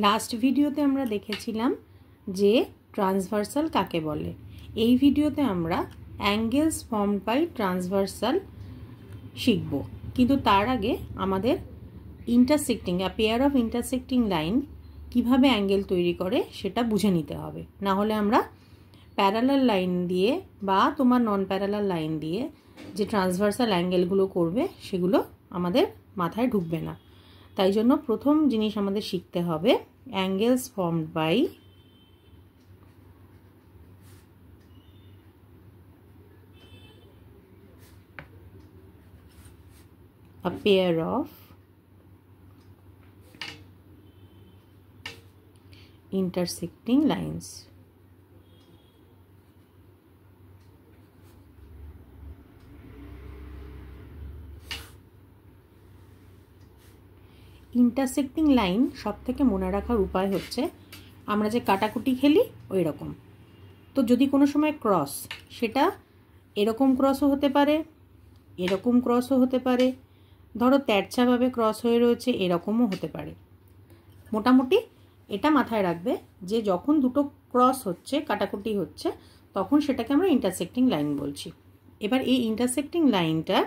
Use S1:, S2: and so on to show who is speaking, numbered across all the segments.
S1: Last ভিডিওতে আমরা দেখেছিলাম যে ট্রান্সভার্সাল কাকে বলে। এই ভিডিওতে আমরা অ্যাঙ্গেলস ফর্মড বাই ট্রান্সভার্সাল শিখব, কিন্তু তার আগে আমাদের intersecting pair of intersecting line কিভাবে অ্যাঙ্গেল তৈরি করে সেটা বুঝে নিতে হবে। না হলে আমরা প্যারালাল লাইন দিয়ে বা তোমার নন প্যারালাল লাইন দিয়ে যে ট্রান্সভার্সাল অ্যাঙ্গেলগুলো করবে সেগুলো আমাদের মাথায় ঢুকবে না। তাই জন্য প্রথম জিনিস আমাদের শিখতে হবে angles formed by a pair of intersecting lines. Intersecting line সবথেকে মনে রাখার উপায় হচ্ছে আমরা যে কাটাকুটি খেলি ওই রকম। তো যদি কোনো সময় ক্রস, সেটা এরকম ক্রসও হতে পারে, এরকম ক্রসও হতে পারে, ধরো তেরছাভাবে ক্রস হয়ে রয়েছে এরকমও হতে পারে। মোটামুটি এটা মাথায় রাখবে যে যখন দুটো ক্রস হচ্ছে, কাটাকুটি হচ্ছে, তখন সেটাকে আমরা ইন্টারসেক্টিং লাইন বলছি। এবার এই ইন্টারসেক্টিং লাইনটা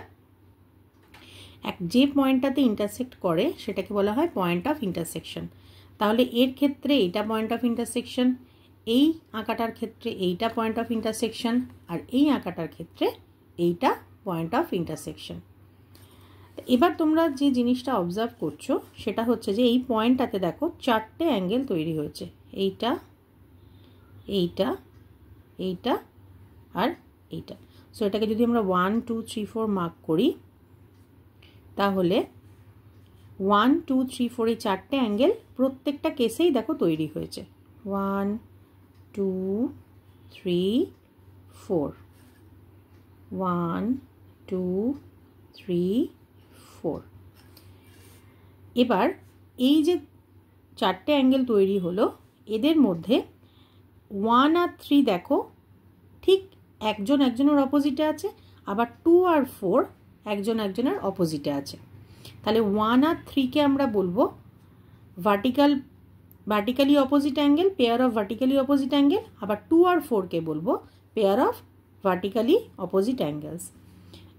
S1: যে পয়েন্টটাতে ইন্টারসেক্ট করে সেটাকে বলা হয় পয়েন্ট অফ ইন্টারসেকশন। তাহলে এর ক্ষেত্রে এইটা পয়েন্ট অফ ইন্টারসেকশন, এই আঁকাটার ক্ষেত্রে এইটা পয়েন্ট অফ ইন্টারসেকশন, আর এই আঁকাটার ক্ষেত্রে এইটা পয়েন্ট অফ ইন্টারসেকশন। এবার তোমরা যে জিনিসটা অবজার্ভ করছো সেটা হচ্ছে যে এই পয়েন্টটাতে দেখো চারটে অ্যাঙ্গেল তৈরি হয়েছে, এইটা, এইটা, এইটা আর এইটা। সো এটাকে যদি আমরা 1 2 3 4 মার্ক করি, তাহলে 1 2 3 4 এই চারটে অ্যাঙ্গেল প্রত্যেকটা কেসেই দেখো তৈরি হয়েছে। 1 2 3 4, 1 2 3 4। এবার এই যে চারটে অ্যাঙ্গেল তৈরি হলো, এদের মধ্যে 1 আর 3 দেখো ঠিক একজন একজনের অপোজিটে আছে, আবার 2 আর 4 একজন একজনের অপোজিটে আছে। তাহলে 1 আর 3কে আমরা বলবো vertically opposite angle, pair of vertically opposite angle. আবার 2 আর 4কে বলবো pair of vertically opposite angles.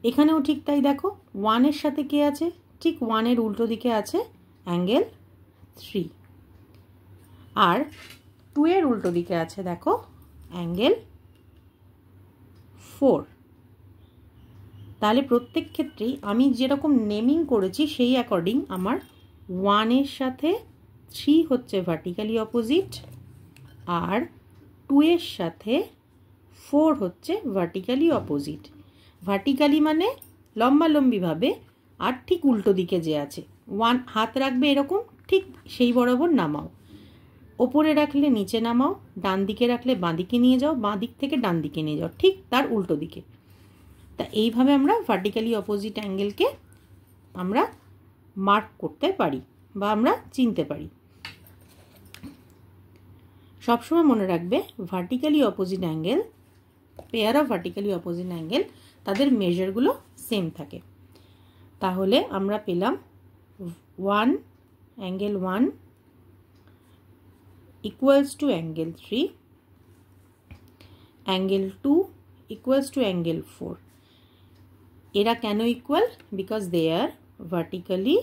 S1: এখানেও ঠিক তাই, দেখো 1 এর সাথে কে আছে, ঠিক 1 এর উল্টো দিকে আছে অ্যাঙ্গেল 3, আর 2 এর উল্টো দিকে আছে দেখো অ্যাঙ্গেল 4। তাহলে প্রত্যেক ক্ষেত্রেই আমি যেরকম নেমিং করেছি সেই অ্যাকর্ডিং আমার 1 এর সাথে 3 হচ্ছে ভার্টিক্যালি অপোজিট, আর 2 এর সাথে 4 হচ্ছে ভার্টিক্যালি অপোজিট। ভার্টিক্যালি মানে লম্বালম্বিভাবে, আর ঠিক উল্টো দিকে যে আছে 1 হাত রাখবে এরকম, ঠিক সেই বরাবর নামাও, ওপরে রাখলে নিচে নামাও, ডান দিকে রাখলে বাঁ দিকে নিয়ে যাও, বাঁ দিক থেকে ডান দিকে নিয়ে যাও, ঠিক তার উল্টো দিকে। তা এইভাবে আমরা ভার্টিক্যালি অপোজিট অ্যাঙ্গেলকে আমরা মার্ক করতে পারি বা আমরা চিনতে পারি। সবসময় মনে রাখবে vertically opposite angle, pair of vertically opposite angle, তাদের মেজারগুলো সেম থাকে। তাহলে আমরা পেলাম 1 angle 1 equals to angle 3, angle 2 equals to angle 4। এরা কেন equal? Because they are vertically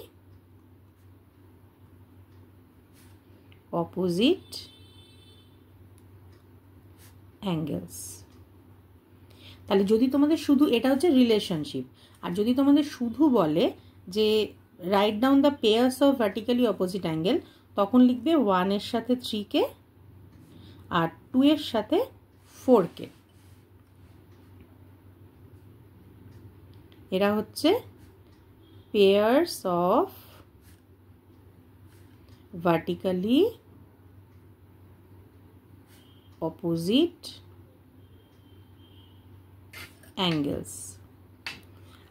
S1: opposite angles. তাহলে যদি তোমাদের শুধু, এটা হচ্ছে রিলেশনশিপ, আর যদি তোমাদের শুধু বলে যে write down the pairs of vertically opposite angle, তখন লিখবে 1 এর সাথে 3কে আর 2 এর সাথে 4কে। এরা হচ্ছে pairs of vertically opposite angles,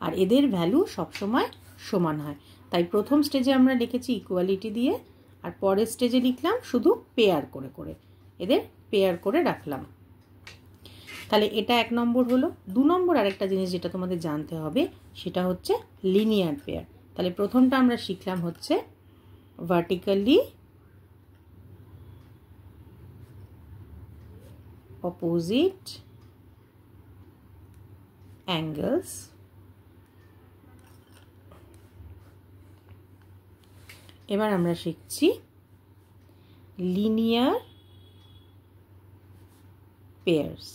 S1: আর এদের ভ্যালু সবসময় সমান হয়। তাই প্রথম স্টেজে আমরা লিখেছি ইকুয়ালিটি দিয়ে, আর পরের স্টেজে লিখলাম শুধু পেয়ার করে করে, এদের পেয়ার করে রাখলাম। তাহলে এটা 1 নম্বর হলো। 2 নম্বর আরেকটা জিনিস যেটা তোমাদের জানতে হবে সেটা হচ্ছে লিনিয়ার পেয়ার। তাহলে প্রথমটা আমরা শিখলাম হচ্ছে ভার্টিক্যালি অপোজিট অ্যাঙ্গেলস এবার আমরা শিখছি linear pairs.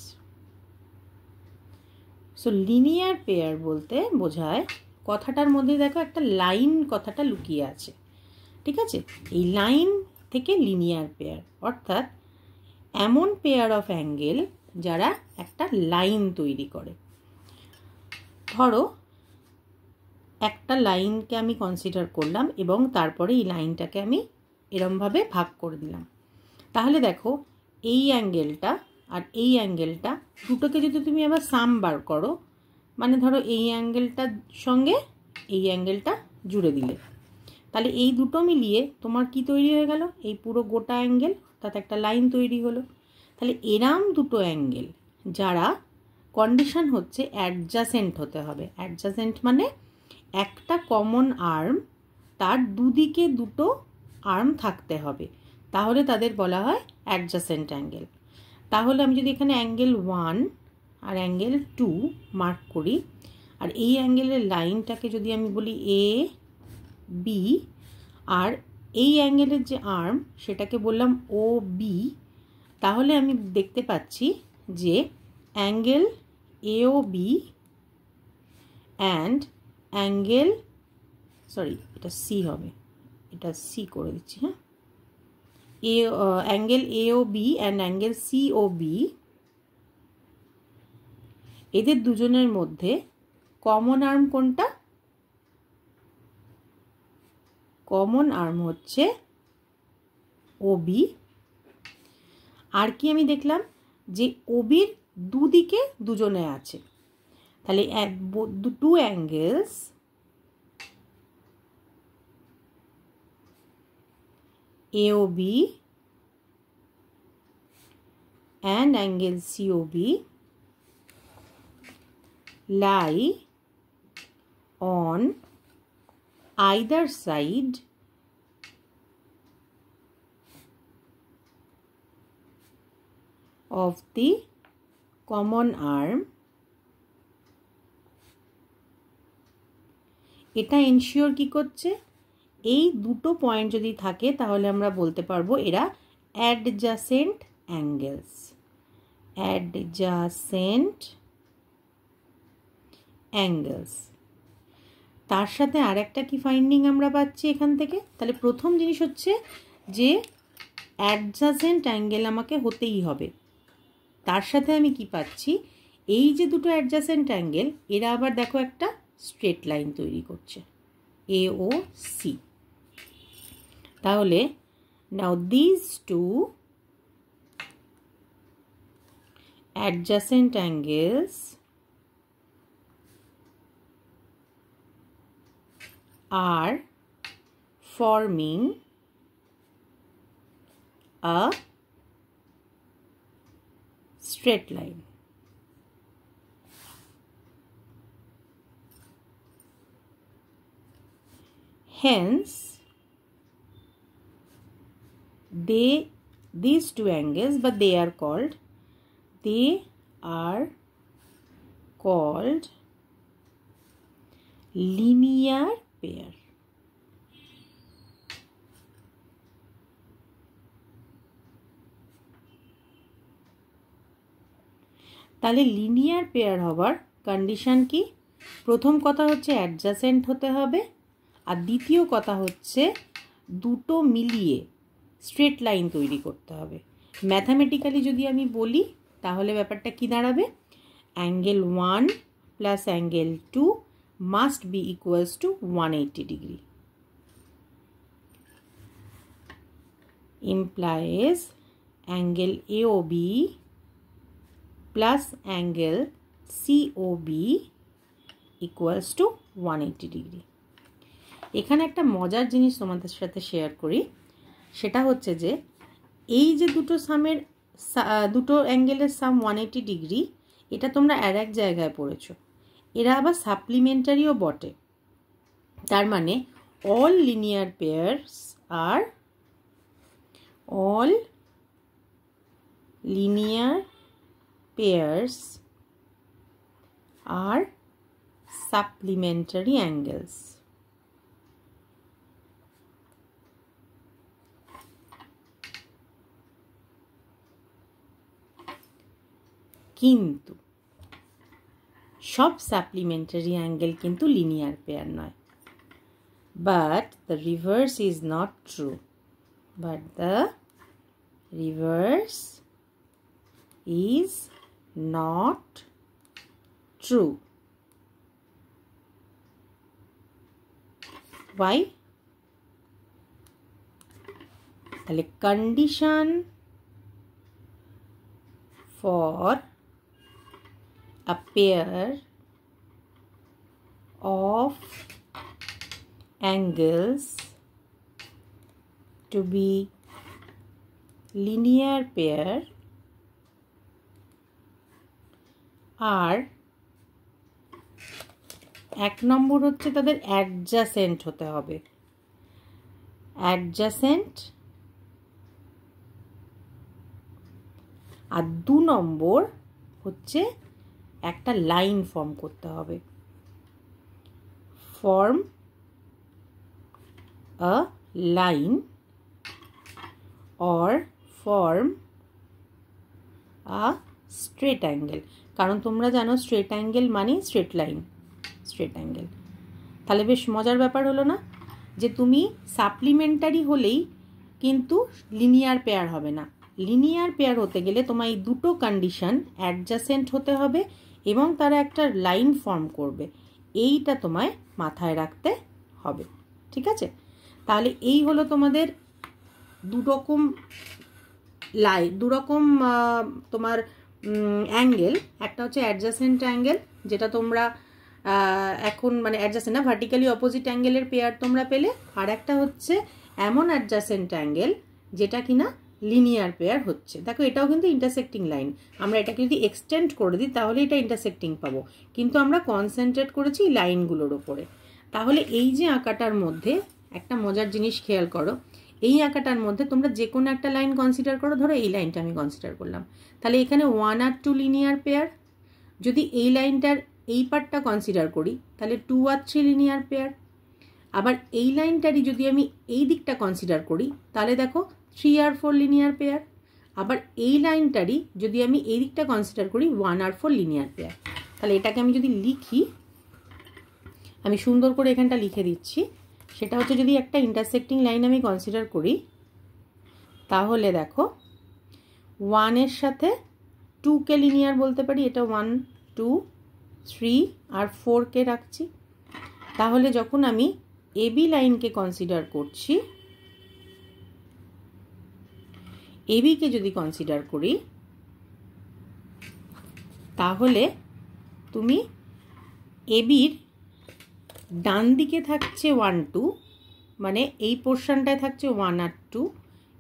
S1: So linear pair বলতে বোঝায় কথাটার মধ্যে দেখো একটা লাইন কথাটা লুকিয়ে আছে, ঠিক আছে? এই লাইন থেকে লিনিয়ার পেয়ার অর্থাৎ এমন পেয়ার অফ অ্যাঙ্গেল যারা একটা লাইন তৈরি করে। ধরো একটা লাইনকে আমি কনসিডার করলাম এবং তারপরে এই লাইনটাকে আমি এরমভাবে ভাগ করে দিলাম। তাহলে দেখো এই অ্যাঙ্গেলটা আর এই অ্যাঙ্গেলটা দুটোকে যদি তুমি আবার সাম বার করো, মানে ধরো এই অ্যাঙ্গেলটার সঙ্গে এই অ্যাঙ্গেলটা জুড়ে দিলে, তাহলে এই দুটো মিলিয়ে তোমার কি তৈরি হয়ে গেল? এই পুরো গোটা অ্যাঙ্গেল, অর্থাৎ একটা লাইন তৈরি হলো। তাহলে এরাম দুটো অ্যাঙ্গেল যারা কন্ডিশন হচ্ছে অ্যাডজাসেন্ট হতে হবে। অ্যাডজাসেন্ট মানে একটা কমন আর্ম, তার দুদিকে দুটো আর্ম থাকতে হবে, তাহলে তাদের বলা হয় অ্যাডজাসেন্ট অ্যাঙ্গেল। তাহলে আমি যদি এখানে অ্যাঙ্গেল 1 আর অ্যাঙ্গেল 2 মার্ক করি, আর এই অ্যাঙ্গেলের লাইনটাকে যদি আমি বলি এ বি, আর এই অ্যাঙ্গেলের যে আর্ম সেটাকে বললাম ও বি, তাহলে আমি দেখতে পাচ্ছি যে angle A O B and angle, sorry এটা সি হবে, এটা সি করে দিচ্ছি, হ্যাঁ, angle A O B and angle C O B, এদের দুজনের মধ্যে কমন আর্ম কোনটা? কমন আর্ম হচ্ছে ওবি। আর কি আমি দেখলাম যে ওবির দুদিকে দুজনে আছে, তাহলে two angles AOB and angle COB lie on either side of the common arm. এটা এনশিওর কি করছে? এই দুটো পয়েন্ট যদি থাকে তাহলে আমরা বলতে পারবো এরা অ্যাডজাসেন্ট অ্যাঙ্গেলস। Adjacent angles. তার সাথে আর একটা কি ফাইন্ডিং আমরা পাচ্ছি এখান থেকে? তাহলে প্রথম জিনিস হচ্ছে যে অ্যাডজাসেন্ট অ্যাঙ্গেল আমাকে হতেই হবে। তার সাথে আমি কি পাচ্ছি? এই যে দুটো অ্যাডজাসেন্ট অ্যাঙ্গেল এরা আবার দেখো একটা স্ট্রেট লাইন তৈরি করছে, AOC। তাহলে now these two adjacent angles are forming a straight line. Hence, these two angles, but they are called linear pair. তাহলে লিনিয়ার পেয়ার হবার কন্ডিশন কি? প্রথম কথা হচ্ছে অ্যাডজাসেন্ট হতে হবে, আর দ্বিতীয় কথা হচ্ছে দুটো মিলিয়ে স্ট্রেট লাইন তৈরি করতে হবে। ম্যাথামেটিক্যালি যদি আমি বলি তাহলে ব্যাপারটা কি দাঁড়াবে? Angle 1 plus angle 2 must be equals to 180 degree. implies angle AOB plus angle COB equals to 180 degree. এখানে একটা মজার জিনিস তোমাদের সাথে শেয়ার করি, সেটা হচ্ছে যে এই যে দুটো অ্যাঙ্গেলের সাম 180 ডিগ্রি, এটা তোমরা আর এক জায়গায় পড়েছো, এরা আবার সাপ্লিমেন্টারিও বটে। তার মানে all linear pairs are pairs are supplementary angles. কিন্তু সব সাপ্লিমেন্টারি অ্যাঙ্গেল কিন্তু লিনিয়ার পেয়ার নয়। But the reverse is not true. But the reverse is not true. Why? The condition for a pair of angles to be linear pair are এক নম্বর হচ্ছে তাদের adjacent হতে হবে, adjacent. আর 2 নম্বর হচ্ছে একটা line form করতে হবে, form a line or form a straight angle। কারণ তোমরা জানো স্ট্রেট অ্যাঙ্গেল মানে স্ট্রেট লাইন, স্ট্রেট অ্যাঙ্গেল। তাহলে বেশ মজার ব্যাপার হলো না, যে তুমি সাপ্লিমেন্টারি হলেই কিন্তু লিনিয়ার পেয়ার হবে না। লিনিয়ার পেয়ার হতে গেলে তোমার এই দুটো কন্ডিশন অ্যাডজাসেন্ট হতে হবে এবং তারা একটা লাইন ফর্ম করবে, এইটা তোমায় মাথায় রাখতে হবে। ঠিক আছে, তাহলে এই হলো তোমাদের দুরকম তোমার অ্যাঙ্গেল। একটা হচ্ছে অ্যাডজাসেন্ট অ্যাঙ্গেল, যেটা তোমরা এখন মানে অ্যাডজাসেন্ট না, ভার্টিক্যালি অপোজিট অ্যাঙ্গেলের পেয়ার তোমরা পেলে। আর একটা হচ্ছে এমন অ্যাডজাসেন্ট অ্যাঙ্গেল যেটা কিনা লিনিয়ার পেয়ার হচ্ছে। দেখো এটাও কিন্তু ইন্টারসেক্টিং লাইন, আমরা এটাকে যদি এক্সটেন্ড করে দিই তাহলে এটা ইন্টারসেক্টিং পাবো, কিন্তু আমরা কনসেন্ট্রেট করেছি লাইনগুলোর ওপরে। তাহলে এই যে আঁকাটার মধ্যে একটা মজার জিনিস খেয়াল করো, এই আঁকাটার মধ্যে তোমরা যে কোনো একটা লাইন কনসিডার করো, ধরো এই লাইনটা আমি কনসিডার করলাম, তাহলে এখানে 1 আর 2 লিনিয়ার পেয়ার। যদি এই লাইনটার এই পার্টটা কনসিডার করি তাহলে 2 আর 3 লিনিয়ার পেয়ার। আবার এই লাইনটারই যদি আমি এই দিকটা কনসিডার করি তাহলে দেখো 3 আর 4 লিনিয়ার পেয়ার। আবার এই লাইনটারই যদি আমি এই দিকটা কনসিডার করি 1 আর 4 লিনিয়ার পেয়ার। তাহলে এটাকে আমি যদি লিখি, আমি সুন্দর করে এখানটা লিখে দিচ্ছি, সেটা হচ্ছে যদি একটা ইন্টারসেক্টিং লাইন আমি কনসিডার করি তাহলে দেখো 1 এর সাথে 2 কে লিনিয়ার বলতে পারি, এটা 1 2 3 আর 4 কে রাখছি। তাহলে যখন আমি এবি লাইনকে কনসিডার করছি, এবি কে যদি কনসিডার করি তাহলে তুমি এবির ডান দিকে থাকছে 1 2, মানে এই পোর্শনটায় থাকছে 1 আর 2,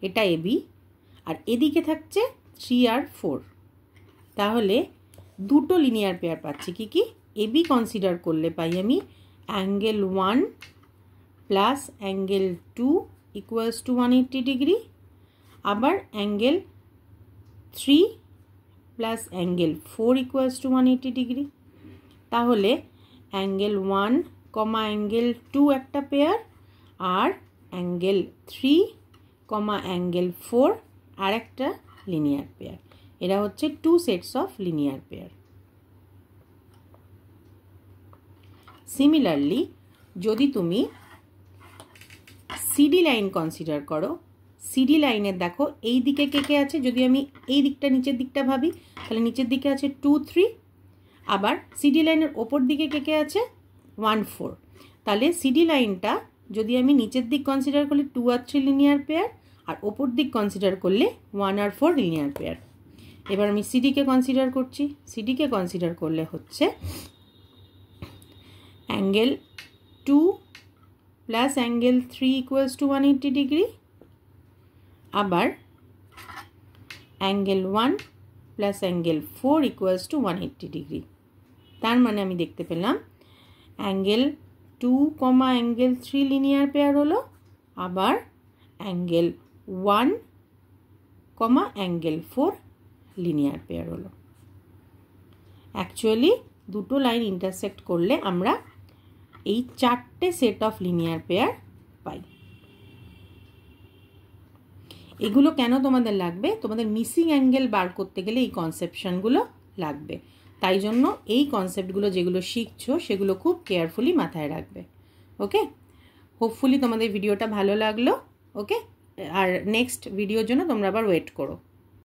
S1: এটা এবি। আর এদিকে থাকছে 3 আর 4। তাহলে দুটো লিনিয়ার পেয়ার পাচ্ছি। কি কি? এবি কনসিডার করলে পাই আমি angle 1 plus angle 2 equals to 180 degree, আবার angle 3 plus angle 4 equals to 180 degree. তাহলে অ্যাঙ্গেল 1 কমা অ্যাঙ্গেল 2 একটা পেয়ার, আর অ্যাঙ্গেল 3 কমা অ্যাঙ্গেল 4 আর একটা লিনিয়ার পেয়ার। এরা হচ্ছে 2 sets of linear pair. Similarly যদি তুমি সিডি লাইন কনসিডার করো, সিডি লাইনের দেখো এই দিকে কে কে আছে, যদি আমি এই দিকটা নিচের দিকটা ভাবি তাহলে নিচের দিকে আছে 2 3, আবার সিডি লাইনের ওপর দিকে কে কে আছে 1 4। তাহলে সিডি লাইনটা যদি আমি নিচের দিক কনসিডার করলে 2 আর 3 লিনিয়ার পেয়ার, আর ওপর দিক কনসিডার করলে 1 আর 4 লিনিয়ার পেয়ার। এবার আমি সিডিকে কনসিডার করছি, সিডিকে কনসিডার করলে হচ্ছে angle 2 plus angle 3 equals to 180 degree, আবার angle 1 plus angle 4 equals to 180 degree. তার মানে আমি দেখতে পেলাম angle 2 comma angle 3 linear pair হলো, আবার angle 1 comma angle 4 linear pair হলো। অ্যাকচুয়ালি দুটো লাইন ইন্টারসেক্ট করলে আমরা এই 4টে সেট অফ লিনিয়ার পেয়ার পাই। এগুলো কেন তোমাদের লাগবে? তোমাদের মিসিং অ্যাঙ্গেল বার করতে গেলে এই কনসেপশনগুলো লাগবে। তাই জন্য এই কনসেপ্টগুলো যেগুলো শিখছো সেগুলো খুব কেয়ারফুলি মাথায় রাখবে। ওকে, হোপফুলি তোমাদের ভিডিওটা ভালো লাগলো। ওকে, আর নেক্সট ভিডিওর জন্য তোমরা আবার ওয়েট করো।